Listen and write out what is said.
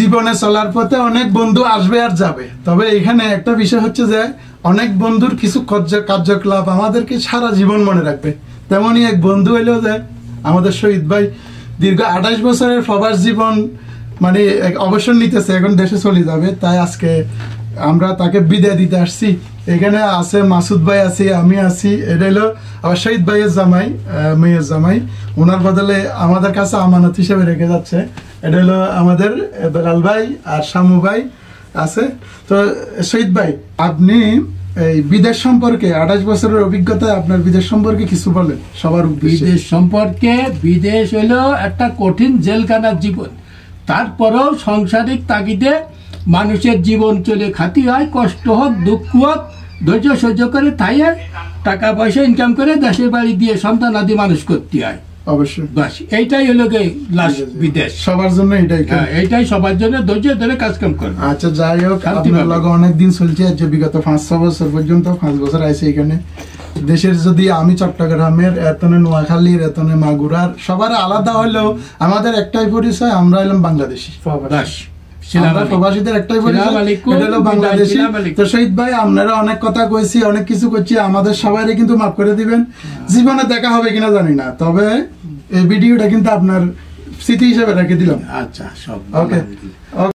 জীবনে চলার পথে অনেক বন্ধু আসবে আর যাবে, তবে এখানে একটা বিষয় হচ্ছে যে অনেক বন্ধুর কিছু কার্যকলাপ আমাদেরকে সারা জীবন মনে রাখবে। তেমনই এক বন্ধু হইলো যে আমাদের শহীদ ভাই দীর্ঘ 28 বছরের প্রবাস জীবন মানে অবসর নিতেছে, এখন দেশে চলে যাবে। তাই আজকে আমরা তাকে বিদায় দিতে আসছি। এখানে আছে মাসুদ ভাই, আছি আমি আছি, এটা হলো আবার শহীদ ভাইয়ের জামাই, মেয়ের জামাই, ওনার বদলে আমাদের কাছে আমানত হিসেবে রেখে যাচ্ছে। এটা হলো আমাদের বেলাল ভাই আর শামু ভাই আছে। তো শহীদ ভাই, আপনি এই বিদেশ সম্পর্কে 28 বছরের অভিজ্ঞতা, আপনার বিদেশ সম্পর্কে কিছু বলেন সবার উদ্দেশ্যে। বিদেশ সম্পর্কে, বিদেশ হলো একটা কঠিন জেলখানার জীবন, তারপরেও সাংসারিক তাগিদে মানুষের জীবন চলে খাতি হয়, কষ্ট হোক দুঃখ হোক ধৈর্য সহ্য করে তাই টাকা পয়সা ইনকাম করে দেশের বাড়ি দিয়ে সন্তান আদি মানুষ করতে হয়। অবশ্যই বাস এইটাই হলো লাস্ট বিদেশ সবার জন্য, এইটাই সবার জন্য ধৈর্য ধরে কাজ কাম করবে। আচ্ছা যাই হোক, আপনার লগে অনেকদিন চলছে, যে বিগত 5-6 বছর পর্যন্ত, 5 বছর আছে এখানে দেশের। যদি আমি চট্টগ্রামের, এতনে নোয়াখালীর, এতনে মাগুরার, সবার আলাদা হলেও আমাদের একটাই পরিচয়, আমরা এলাম বাংলাদেশি প্রবাসীদের একটাই পরিচয়, এটা হলো বাংলাদেশি। তো শহীদ ভাই, আপনারা অনেক কথা কইছি, অনেক কিছু করছি, আমাদের সবাইরে কিন্তু মাফ করে দিবেন। জীবনে দেখা হবে কিনা জানি না, তবে এই ভিডিওটা কিন্তু আপনার স্মৃতি হিসেবে রেখে দিলাম। আচ্ছা, সব ওকে।